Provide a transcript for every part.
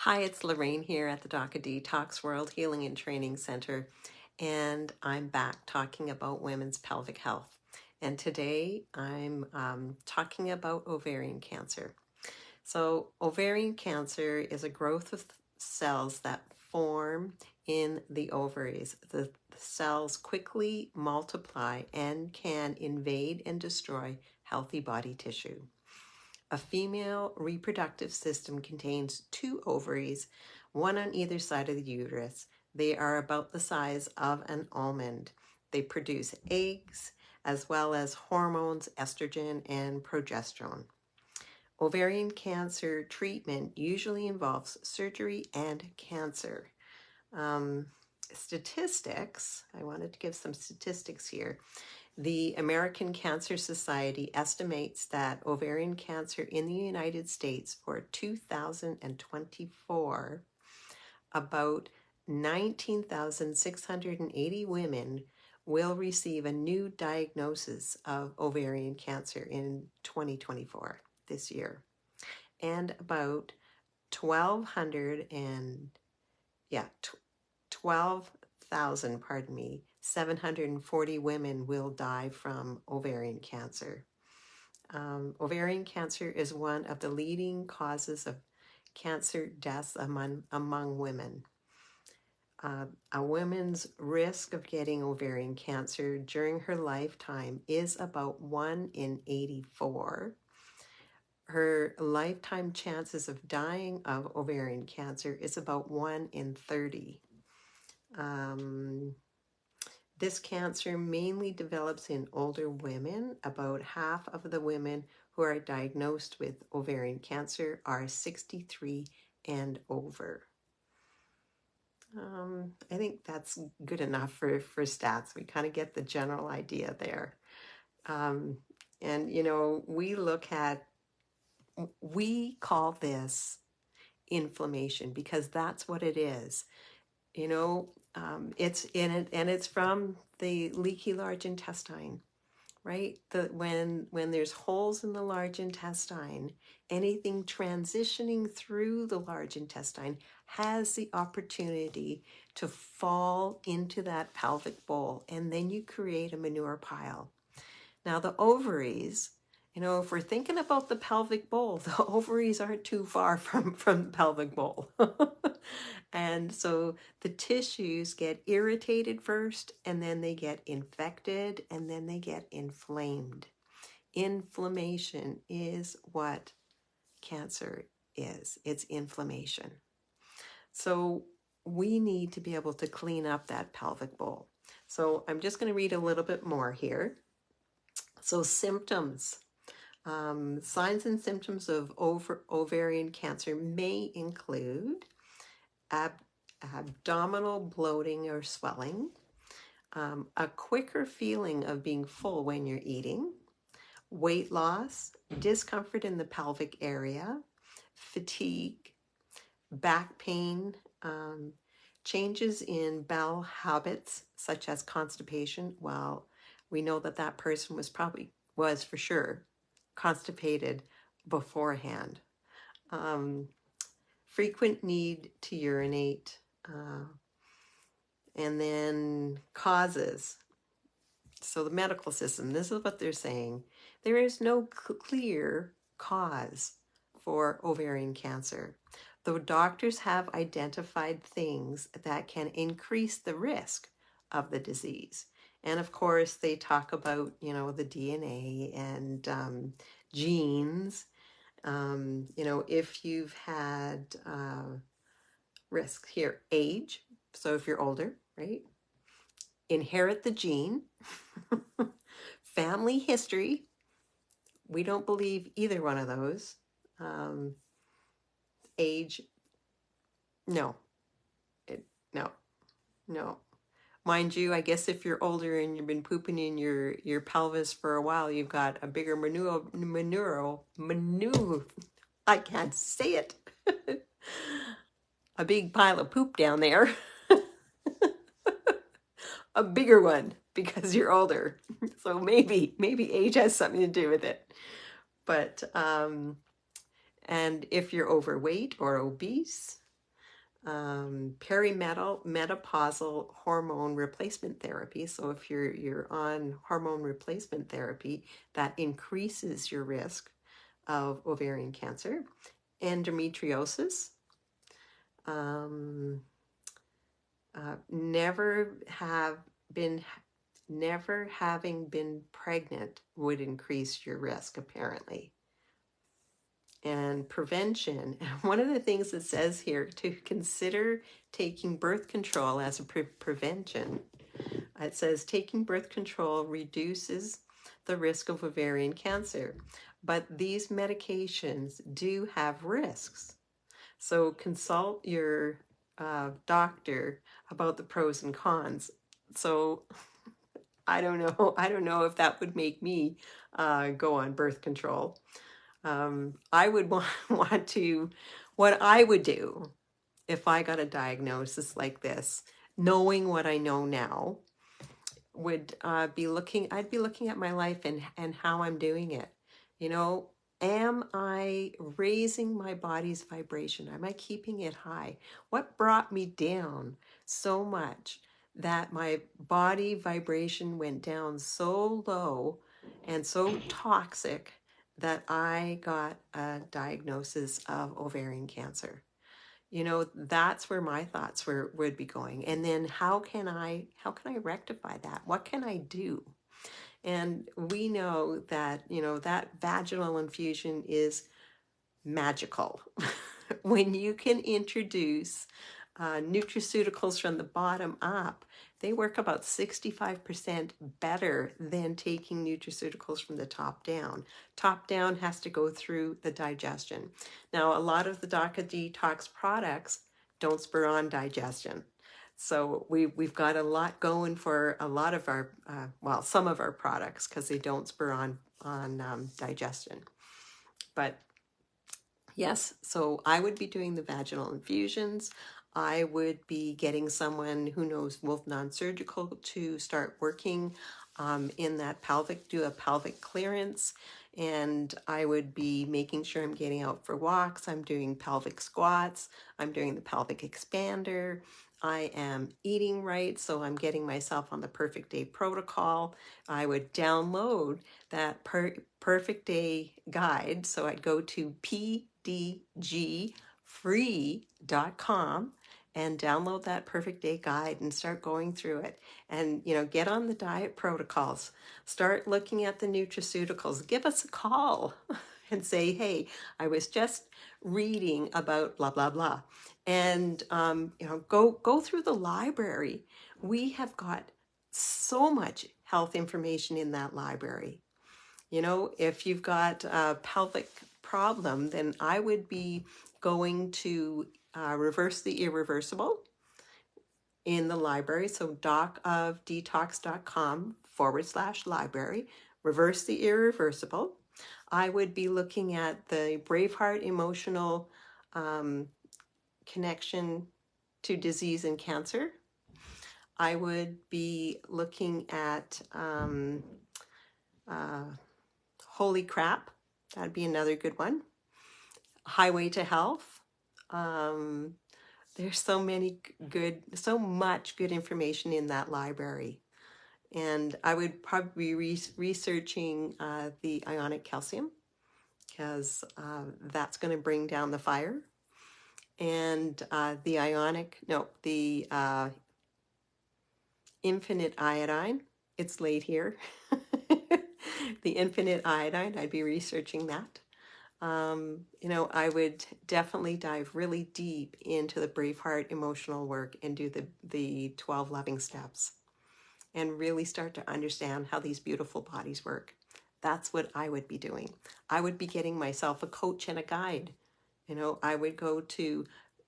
Hi, it's Lorraine here at the DACA Detox World Healing and Training Center, and I'm back talking about women's pelvic health. And today I'm talking about ovarian cancer. So, ovarian cancer is a growth of cells that form in the ovaries. The cells quickly multiply and can invade and destroy healthy body tissue. A female reproductive system contains two ovaries, one on either side of the uterus. They are about the size of an almond. They produce eggs as well as hormones, estrogen and progesterone. Ovarian cancer treatment usually involves surgery and cancer. Um, Statistics, I wanted to give some statistics here. The American Cancer Society estimates that ovarian cancer in the United States for 2024, about 19,680 women will receive a new diagnosis of ovarian cancer in 2024, this year. And about 1,200 and, yeah, 12,000, 740 women will die from ovarian cancer. Ovarian cancer is one of the leading causes of cancer deaths among women. A woman's risk of getting ovarian cancer during her lifetime is about 1 in 84. Her lifetime chances of dying of ovarian cancer is about 1 in 30. This cancer mainly develops in older women. About half of the women who are diagnosed with ovarian cancer are 63 and over. I think that's good enough for stats. We kind of get the general idea there. And, you know, we call this inflammation because that's what it is. You know, it's in it, and it's from the leaky large intestine, right? When there's holes in the large intestine, anything transitioning through the large intestine has the opportunity to fall into that pelvic bowl, and then you create a manure pile. Now, the ovaries, you know, if we're thinking about the pelvic bowl, the ovaries aren't too far from the pelvic bowl. And so the tissues get irritated first, and then they get infected, and then they get inflamed. Inflammation is what cancer is. It's inflammation. So we need to be able to clean up that pelvic bowl. So I'm just going to read a little bit more here. So symptoms. Signs and symptoms of ovarian cancer may include abdominal bloating or swelling, a quicker feeling of being full when you're eating, weight loss, discomfort in the pelvic area, fatigue, back pain, changes in bowel habits such as constipation. Well, we know that that person was for sure constipated beforehand. Frequent need to urinate, and then causes. So the medical system, this is what they're saying. There is no clear cause for ovarian cancer, though doctors have identified things that can increase the risk of the disease. And of course, they talk about, you know, the DNA and genes. You know, if you've had risk here, age, so if you're older, right? Inherit the gene, family history. We don't believe either one of those. Age, no, no. Mind you, I guess if you're older and you've been pooping in your pelvis for a while, you've got a bigger manure. I can't say it. A big pile of poop down there. A bigger one because you're older. So maybe age has something to do with it. But and if you're overweight or obese, Perimenopausal hormone replacement therapy. So if you're on hormone replacement therapy, that increases your risk of ovarian cancer. Endometriosis, um, never have been never having been pregnant would increase your risk, apparently. And prevention, one of the things it says here to consider taking birth control as a prevention. It says taking birth control reduces the risk of ovarian cancer, but these medications do have risks. So consult your doctor about the pros and cons. So I don't know. I don't know if that would make me go on birth control. I would want to, what I would do if I got a diagnosis like this, knowing what I know now, would I'd be looking at my life and how I'm doing it. You know, am I raising my body's vibration? Am I keeping it high? What brought me down so much that my body vibration went down so low and so toxic that I got a diagnosis of ovarian cancer? You know, that's where my thoughts would be going. And then how can I rectify that? What can I do? And we know that, you know, that vaginal infusion is magical. When you can introduce nutraceuticals from the bottom up, they work about 65% better than taking nutraceuticals from the top down. Top down has to go through the digestion. Now, a lot of the DACA detox products don't spur on digestion. So we've got a lot going for a lot of our, well, some of our products, because they don't spur on digestion. But yes, so I would be doing the vaginal infusions. I would be getting someone who knows Wolf Non-Surgical to start working in that pelvic, do a pelvic clearance. And I would be making sure I'm getting out for walks. I'm doing pelvic squats. I'm doing the pelvic expander. I am eating right, so I'm getting myself on the perfect day protocol. I would download that perfect day guide. So I'd go to pdgfree.com and download that perfect day guide and start going through it. And, you know, get on the diet protocols, start looking at the nutraceuticals, give us a call and say, hey, I was just reading about blah, blah, blah. And, you know, go through the library. We have got so much health information in that library. You know, if you've got a pelvic problem, then I would be going to Reverse the Irreversible in the library. So docofdetox.com/library, Reverse the Irreversible. I would be looking at the Braveheart Emotional Connection to Disease and Cancer. I would be looking at Holy Crap. That'd be another good one. Highway to Health. There's so much good information in that library. And I would probably be researching the ionic calcium, because that's going to bring down the fire. And the infinite iodine. It's late here. The infinite iodine, I'd be researching that. You know, I would definitely dive really deep into the Braveheart emotional work and do the 12 loving steps and really start to understand how these beautiful bodies work. That's what I would be doing. I would be getting myself a coach and a guide. You know, I would go to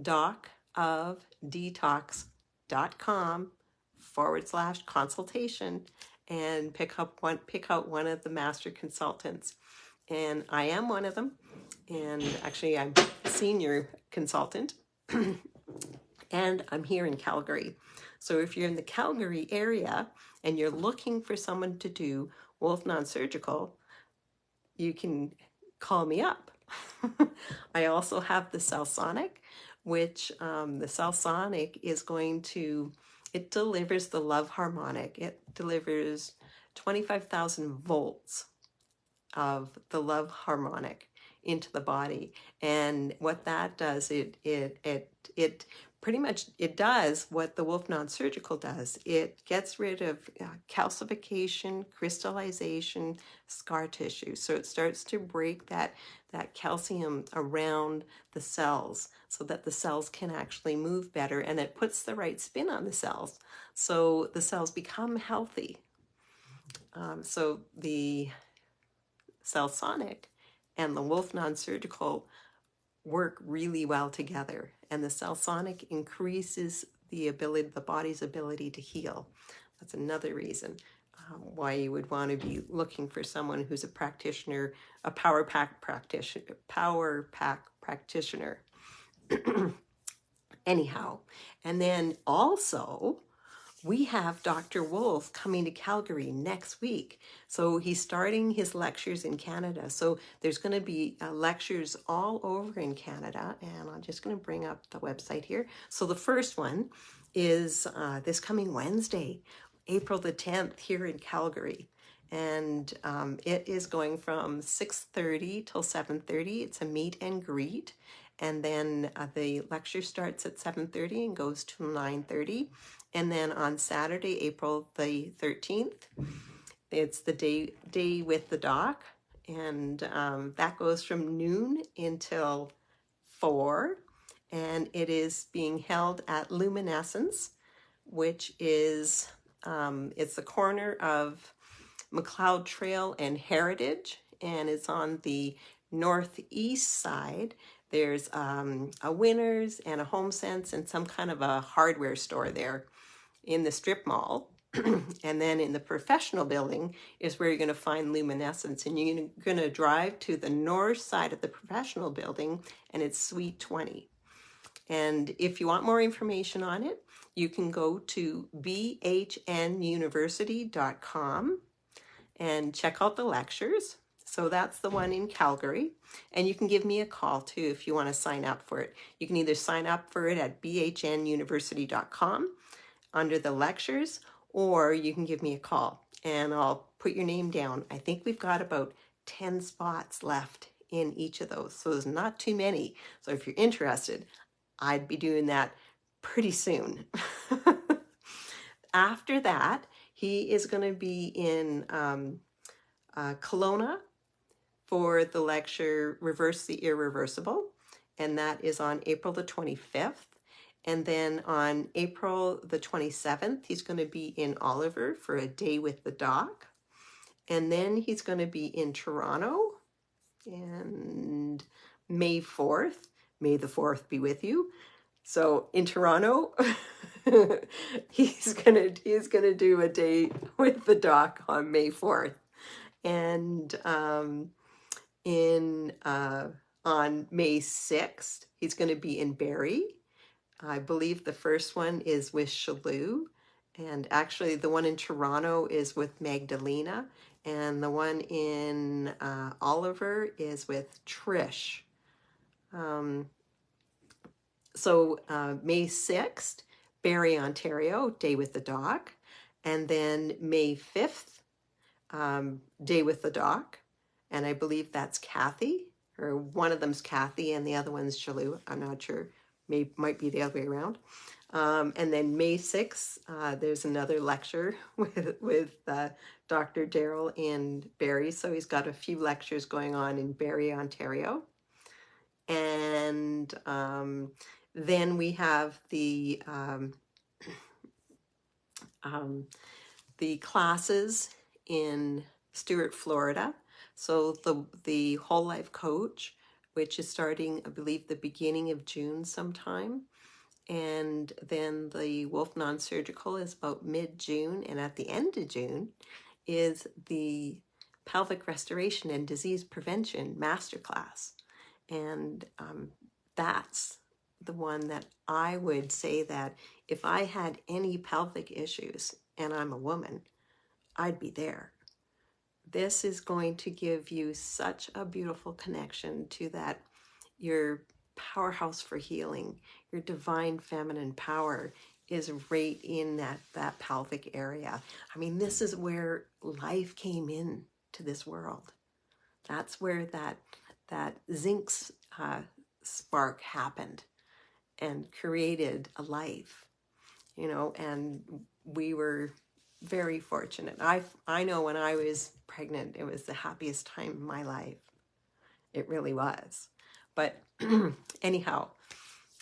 docofdetox.com/consultation and pick out one of the master consultants. And I am one of them. And actually, I'm a senior consultant. And I'm here in Calgary. So if you're in the Calgary area and you're looking for someone to do Wolf Non-Surgical, you can call me up. I also have the Cell Sonic, which the cell sonic is going to, it delivers the love harmonic. It delivers 25,000 volts of the love harmonic into the body. And what that does, it pretty much, it does what the Wolf non-surgical does. It gets rid of calcification, crystallization, scar tissue. So it starts to break that calcium around the cells so that the cells can actually move better, and it puts the right spin on the cells so the cells become healthy. So the Cell Sonic and the Wolf non-surgical work really well together, and the Cell Sonic increases the body's ability to heal. That's another reason why you would want to be looking for someone who's a practitioner, a power pack practitioner. Anyhow, and then also we have Dr. Wolf coming to Calgary next week. So he's starting his lectures in Canada. So there's going to be lectures all over in Canada. And I'm just going to bring up the website here. So the first one is this coming Wednesday, April the 10th, here in Calgary. And it is going from 6:30 till 7:30. It's a meet and greet. And then the lecture starts at 7:30 and goes to 9:30. And then on Saturday, April the 13th, it's the day with the doc. And that goes from noon until 4. And it is being held at Luminescence, which is, it's the corner of McLeod Trail and Heritage. And it's on the northeast side. There's a Winners and a HomeSense and some kind of a hardware store there in the strip mall. And then in the professional building is where you're going to find Luminescence. And you're going to drive to the north side of the professional building, and it's Suite 20. And if you want more information on it, you can go to bhnuniversity.com and check out the lectures. So that's the one in Calgary. And you can give me a call too if you want to sign up for it. You can either sign up for it at bhnuniversity.com under the lectures, or you can give me a call and I'll put your name down. I think we've got about 10 spots left in each of those. So there's not too many. So if you're interested, I'd be doing that pretty soon. After that, he is going to be in Kelowna for the lecture Reverse the Irreversible, and that is on April the 25th. And then on April the 27th, he's going to be in Oliver for a day with the doc. And then he's going to be in Toronto, and May 4th, May the 4th be with you. So in Toronto, he's gonna do a day with the doc on May 4th. And on May 6th, he's going to be in Barrie. I believe the first one is with Shalou, and actually the one in Toronto is with Magdalena, and the one in Oliver is with Trish. So May 6th, Barrie, Ontario, day with the doc, and then May 5th, day with the doc, and I believe that's Kathy, or one of them's Kathy and the other one's Shalou. I'm not sure. Might be the other way around. And then May 6th, there's another lecture with Dr. Daryl in Barrie. So he's got a few lectures going on in Barrie, Ontario. And then we have the classes in Stewart, Florida. So the Whole Life Coach, which is starting, I believe, the beginning of June sometime. And then the Wolf Non-Surgical is about mid-June. And at the end of June is the Pelvic Restoration and Disease Prevention Masterclass. And that's the one that I would say that if I had any pelvic issues and I'm a woman, I'd be there. This is going to give you such a beautiful connection to that, your powerhouse for healing. Your divine feminine power is right in that pelvic area. I mean, this is where life came in to this world. That's where that zinc spark happened and created a life, you know, and we were very fortunate. I know when I was pregnant, it was the happiest time in my life. It really was. But anyhow,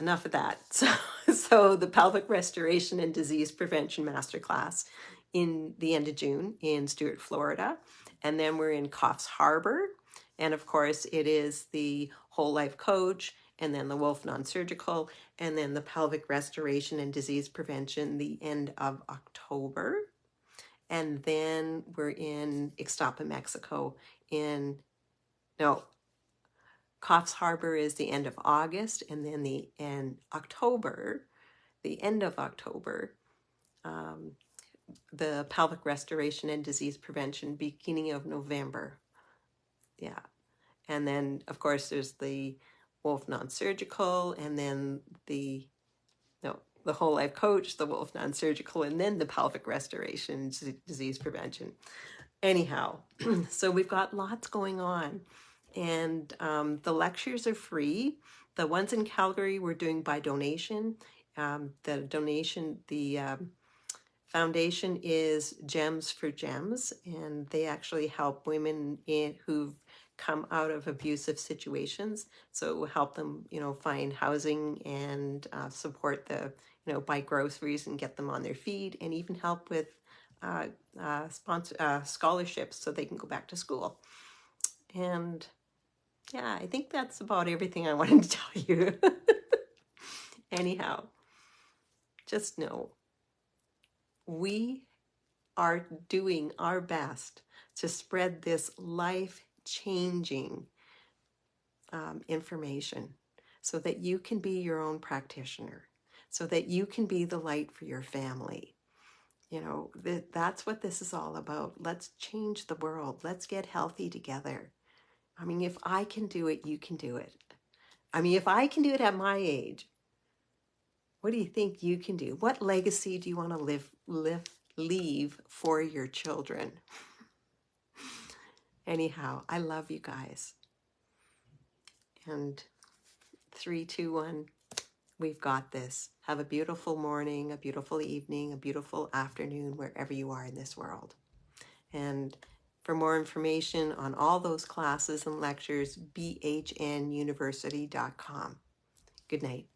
enough of that. So the Pelvic Restoration and Disease Prevention Masterclass in the end of June in Stuart, Florida. And then we're in Coffs Harbour. And of course, it is the Whole Life Coach, and then the Wolf Non-Surgical, and then the Pelvic Restoration and Disease Prevention the end of October. And then we're in Ixtapa, Mexico Coffs Harbour is the end of August, and then the end of October, the Pelvic Restoration and Disease Prevention, beginning of November. Yeah. And then, of course, there's the Wolf Non-Surgical, and then the Whole Life Coach, the Wolf Non-Surgical, and then the Pelvic Restoration and Disease Prevention. Anyhow, so we've got lots going on. And the lectures are free. The ones in Calgary we're doing by donation. The foundation is Gems for Gems, and they actually help women who've come out of abusive situations. So help them, find housing and support the, buy groceries and get them on their feet, and even help with scholarships so they can go back to school. And yeah, I think that's about everything I wanted to tell you. Anyhow, just know we are doing our best to spread this life-changing information so that you can be your own practitioner, so that you can be the light for your family. That's what this is all about. Let's change the world. Let's get healthy together. I mean, if I can do it, you can do it. I mean, if I can do it at my age, what do you think you can do? What legacy do you want to leave for your children? Anyhow, I love you guys. And 3, 2, 1, we've got this. Have a beautiful morning, a beautiful evening, a beautiful afternoon, wherever you are in this world. And for more information on all those classes and lectures, bhnuniversity.com. Good night.